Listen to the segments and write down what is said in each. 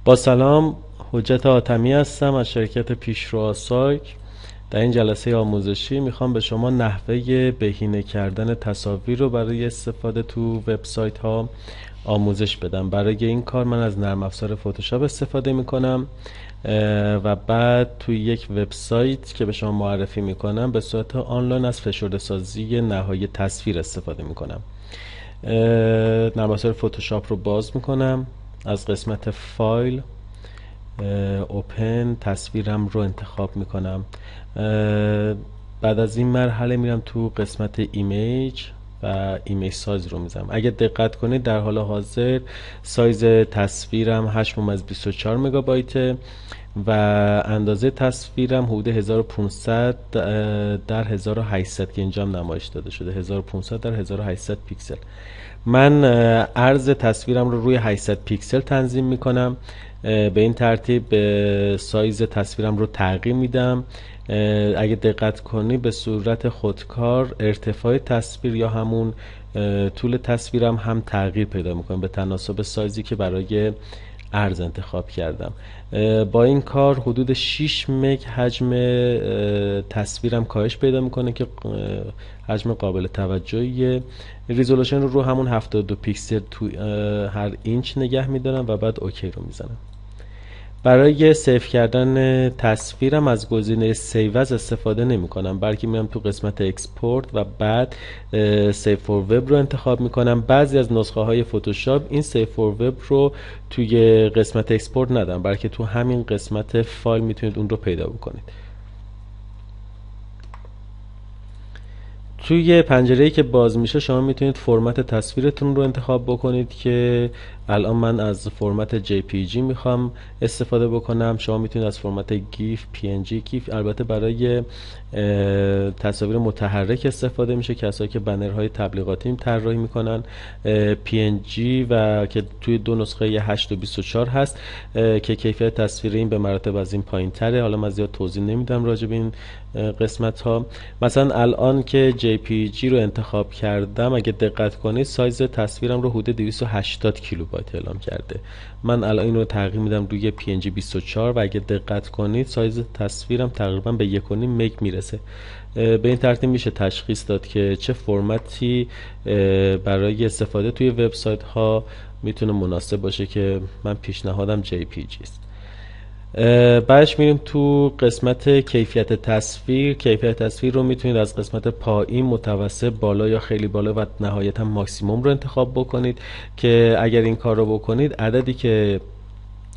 با سلام، حجت حاتمی هستم از شرکت پیشرو آسایک. در این جلسه آموزشی میخوام به شما نحوه بهینه کردن تصاویر رو برای استفاده تو وبسایت ها آموزش بدم. برای این کار من از نرم افزار فتوشاپ استفاده میکنم و بعد توی یک وبسایت که به شما معرفی میکنم به صورت آنلاین از فشرده سازی نهایی تصویر استفاده میکنم. نرم افزار فتوشاپ رو باز میکنم، از قسمت فایل اوپن تصویرم رو انتخاب میکنم. بعد از این مرحله میرم تو قسمت ایمیج و ایمیج سایز رو میزنم. اگه دقت کنید در حال حاضر سایز تصویرم 8.24 مگابایت و اندازه تصویرم حدود 1500 در 1800 که اینجا هم نمایش داده شده، 1500 در 1800 پیکسل. من عرض تصویرم رو روی 800 پیکسل تنظیم میکنم. به این ترتیب سایز تصویرم رو تغییر میدم. اگه دقت کنی به صورت خودکار ارتفاع تصویر یا همون طول تصویرم هم تغییر پیدا میکنه به تناسب سایزی که برای عرض انتخاب کردم. با این کار حدود 6 مگ حجم تصویرم کاهش پیدا میکنه که حجم قابل توجهیه. ریزولوشن رو همون 72 پیکسل تو هر اینچ نگه میدارم و بعد اوکی رو میزنم. برای سیو کردن تصویرم از گزینه سیو از استفاده نمی کنم، بلکه میرم تو قسمت اکسپورت و بعد سیو فور وب رو انتخاب می کنم. بعضی از نسخه های فتوشاپ این سیو فور وب رو توی قسمت اکسپورت ندارم، بلکه تو همین قسمت فایل میتونید اون رو پیدا بکنید. توی پنجره‌ای که باز میشه شما میتونید فرمت تصویرتون رو انتخاب بکنید که الان من از فرمت JPG میخوام استفاده بکنم. شما میتونید از فرمت گیف، PNG، گیف البته برای تصاویر متحرک استفاده میشه، کسایی که بنرهای تبلیغاتی طراحی میکنن. PNG و که توی دو نسخه 8 و 24 هست که کیفیت تصویر این به مراتب از این پایین تره. حالا من زیاد توضیح نمیدم راجع به این قسمت ها. مثلا الان که JPG رو انتخاب کردم اگه دقت کنید سایز تصویرم رو حدود 280 کیلوبایت اعلام کرده. من الان این رو تغییر میدم روی PNG 24 و اگه دقت کنید سایز تصویرم تقریبا به 1.5 مگ میرسه. به این ترتیب میشه تشخیص داد که چه فرمتی برای استفاده توی وبسایت ها میتونه مناسب باشه که من پیشنهادم JPG است. بعدش میریم تو قسمت کیفیت تصویر. کیفیت تصویر رو میتونید از قسمت پایین، متوسط، بالا یا خیلی بالا و نهایتا ماکسیموم رو انتخاب بکنید که اگر این کار رو بکنید عددی که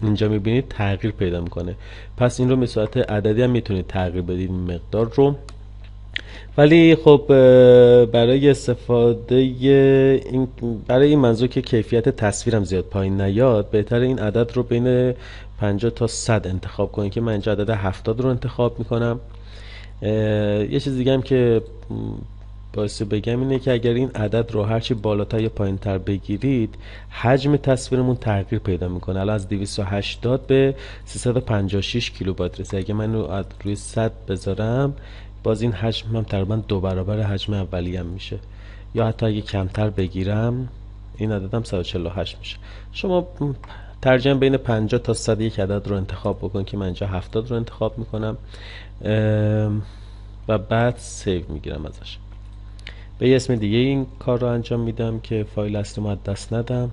اینجا میبینید تغییر پیدا میکنه. پس این رو به صورت عددی هم میتونید تغییر بدید این مقدار رو. ولی خب برای استفاده این برای این منظور که کیفیت تصویرم زیاد پایین نیاد بهتره این عدد رو بین 50 تا 100 انتخاب کنید که من اینجا عدد 70 رو انتخاب میکنم. یه چیز دیگه هم که باعث بگم اینه که اگر این عدد رو هرچی بالاتر یا پایین تر بگیرید حجم تصویرمون تغییر پیدا میکنه. الان از 280 به 356 کیلوبایت رسه. اگه من رو روی 100 بذارم باز این حجم هم تقریبا 2 برابر حجم اولیه میشه، یا حتی اگه کمتر بگیرم این عددم 148 میشه. شما ترجیحاً بین 50 تا 100 یک عدد رو انتخاب بکن که من اینجا 70 رو انتخاب میکنم و بعد سیو میگیرم ازش. به یه اسم دیگه این کار رو انجام میدم که فایل اصلی از دست ندم.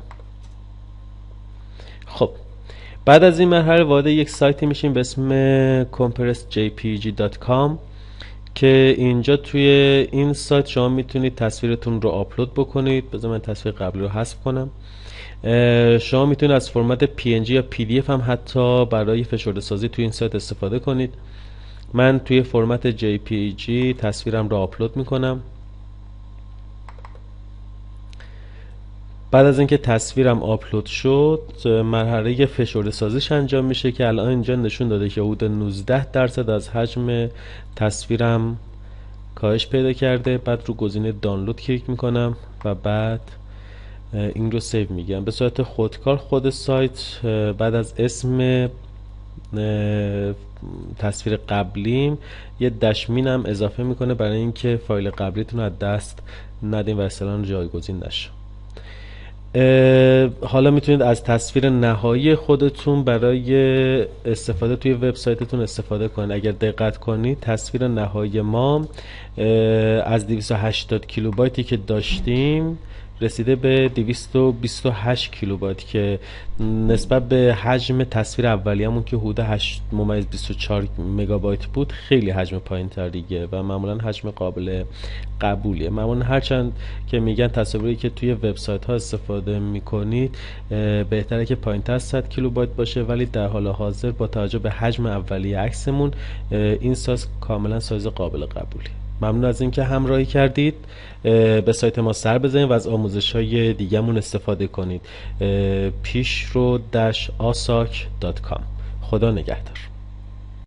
خب بعد از این مرحله وارد یک سایتی میشیم به اسم compressjpg.com که اینجا توی این سایت شما میتونید تصویرتون رو آپلود بکنید. بذار من تصویر قبلی رو حذف کنم. شما میتونید از فرمت PNG یا PDF هم حتی برای فشرده سازی توی این سایت استفاده کنید. من توی فرمت JPG تصویرم رو آپلود میکنم. بعد از اینکه تصویرم آپلود شد مرحله فشرده سازیش انجام میشه که الان اینجا نشون داده که حدود 19% از حجم تصویرم کاهش پیدا کرده. بعد رو گزینه دانلود کلیک میکنم و بعد این رو سیو میگیرم به صورت خودکار. خود سایت بعد از اسم تصویر قبلیم یه دشمین هم اضافه میکنه برای اینکه فایل قبلیتون رو از دست ندین و اصلا جایگزین نشه. حالا میتونید از تصویر نهایی خودتون برای استفاده توی وبسایتتون استفاده کنید. اگر دقت کنید تصویر نهایی ما از 280 کیلوبایتی که داشتیم رسیده به 228 کیلوبایت که نسبت به حجم تصویر اولیه‌مون که حدود 8.24 مگابایت بود خیلی حجم پایین‌تریه و معمولا حجم قابل قبولیه. معمولا هرچند که میگن تصاویری که توی وبسایت ها استفاده میکنید بهتره که پایین‌تر از 100 کیلوبایت باشه، ولی در حال حاضر با توجه به حجم اولیه عکسمون این سایز کاملا سایز قابل قبولی. ممنون از اینکه همراهی کردید. به سایت ما سر بزنید و از آموزش‌های دیگه‌مون استفاده کنید. پیشرو-asak.com. خدا نگهدار.